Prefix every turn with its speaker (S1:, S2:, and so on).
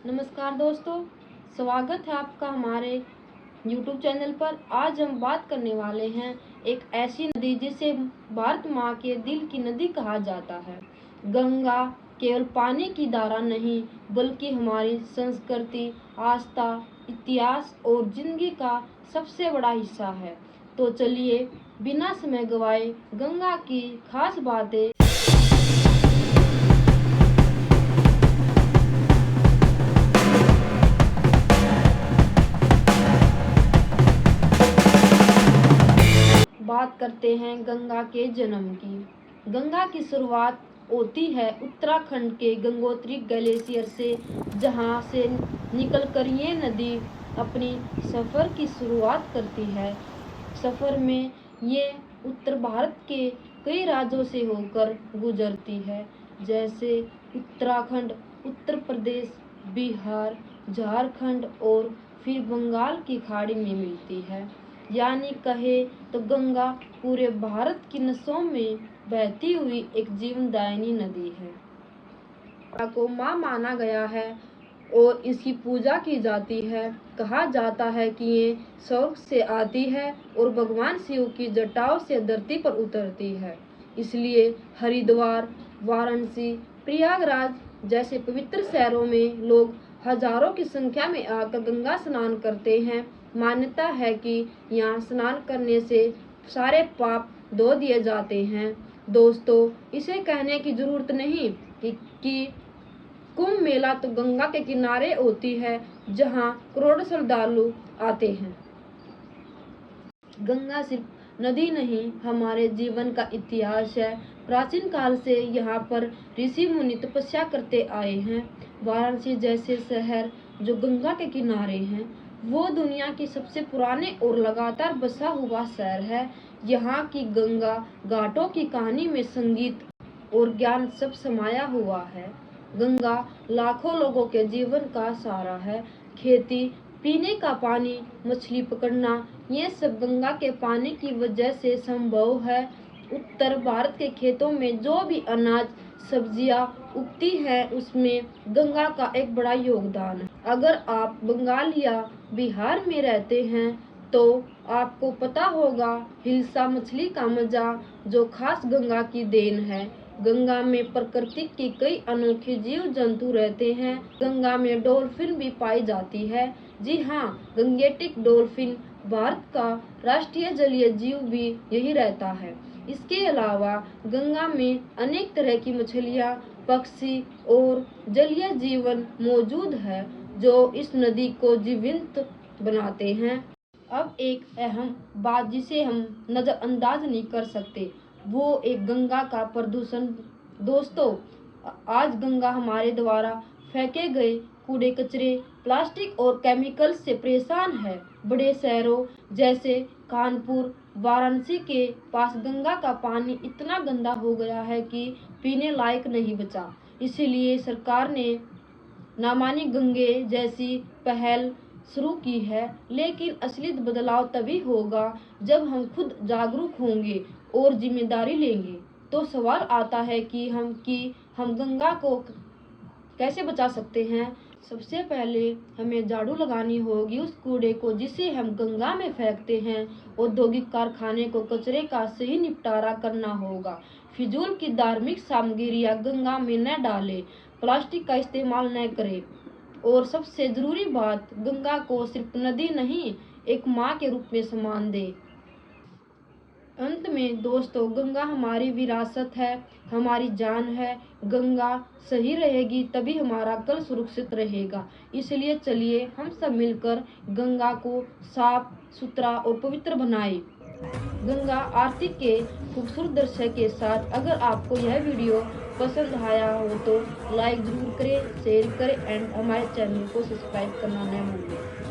S1: नमस्कार दोस्तों, स्वागत है आपका हमारे YouTube चैनल पर। आज हम बात करने वाले हैं एक ऐसी नदी जिसे भारत माँ के दिल की नदी कहा जाता है। गंगा केवल पानी की धारा नहीं बल्कि हमारी संस्कृति, आस्था, इतिहास और जिंदगी का सबसे बड़ा हिस्सा है। तो चलिए बिना समय गवाए गंगा की खास बातें बात करते हैं गंगा के जन्म की। गंगा की शुरुआत होती है उत्तराखंड के गंगोत्री ग्लेशियर से, जहां से निकलकर ये नदी अपनी सफ़र की शुरुआत करती है। सफ़र में ये उत्तर भारत के कई राज्यों से होकर गुजरती है, जैसे उत्तराखंड, उत्तर प्रदेश, बिहार, झारखंड और फिर बंगाल की खाड़ी में मिलती है। यानी कहे तो गंगा पूरे भारत की नसों में बहती हुई एक जीवनदायिनी नदी है। गंगा को माँ माना गया है और इसकी पूजा की जाती है। कहा जाता है कि ये स्वर्ग से आती है और भगवान शिव की जटाओं से धरती पर उतरती है। इसलिए हरिद्वार, वाराणसी, प्रयागराज जैसे पवित्र शहरों में लोग हजारों की संख्या में आकर गंगा स्नान करते हैं। मान्यता है कि यहाँ स्नान करने से सारे पाप धो दिए जाते हैं। दोस्तों, इसे कहने की जरूरत नहीं कि कुंभ मेला तो गंगा के किनारे होती है, जहाँ करोड़ों श्रद्धालु आते हैं। गंगा सिर्फ नदी नहीं, हमारे जीवन का इतिहास है। प्राचीन काल से यहाँ पर ऋषि मुनि तपस्या करते आए हैं। वाराणसी जैसे शहर जो गंगा के किनारे हैं, वो दुनिया की सबसे पुराने और लगातार बसा हुआ शहर है। यहाँ की गंगा घाटों की कहानी में संगीत और ज्ञान सब समाया हुआ है। गंगा लाखों लोगों के जीवन का सहारा है। खेती, पीने का पानी, मछली पकड़ना, ये सब गंगा के पानी की वजह से संभव है। उत्तर भारत के खेतों में जो भी अनाज, सब्जियां उगती है, उसमें गंगा का एक बड़ा योगदान है। अगर आप बंगाल या बिहार में रहते हैं तो आपको पता होगा हिल्सा मछली का मजा, जो खास गंगा की देन है। गंगा में प्रकृति के कई अनोखे जीव जंतु रहते हैं। गंगा में डॉल्फिन भी पाई जाती है। जी हाँ, गंगेटिक डॉल्फिन भारत का राष्ट्रीय जलीय जीव भी यही रहता है। इसके अलावा गंगा में अनेक तरह की मछलियाँ, पक्षी और जलीय जीवन मौजूद है, जो इस नदी को जीवंत बनाते हैं। अब एक अहम बात जिसे हम नज़रअंदाज नहीं कर सकते, वो एक गंगा का प्रदूषण। दोस्तों, आज गंगा हमारे द्वारा फेंके गए कूड़े कचरे, प्लास्टिक और केमिकल से परेशान है। बड़े शहरों जैसे कानपुर, वाराणसी के पास गंगा का पानी इतना गंदा हो गया है कि पीने लायक नहीं बचा। इसीलिए सरकार ने नमामि गंगे जैसी पहल शुरू की है। लेकिन असली बदलाव तभी होगा जब हम खुद जागरूक होंगे और जिम्मेदारी लेंगे। तो सवाल आता है कि हम गंगा को कैसे बचा सकते हैं। सबसे पहले हमें झाड़ू लगानी होगी उस कूड़े को जिसे हम गंगा में फेंकते हैं। औद्योगिक कारखाने को कचरे का सही निपटारा करना होगा। फिजूल की धार्मिक सामग्रियां गंगा में न डालें, प्लास्टिक का इस्तेमाल न करें और सबसे जरूरी बात, गंगा को सिर्फ नदी नहीं, एक माँ के रूप में सम्मान दें। अंत में दोस्तों, गंगा हमारी विरासत है, हमारी जान है। गंगा सही रहेगी तभी हमारा कल सुरक्षित रहेगा। इसलिए चलिए हम सब मिलकर गंगा को साफ सुथरा और पवित्र बनाएं। गंगा आरती के खूबसूरत दृश्य के साथ अगर आपको यह वीडियो पसंद आया हो तो लाइक जरूर करें, शेयर करें एंड हमारे चैनल को सब्सक्राइब करना न भूलें।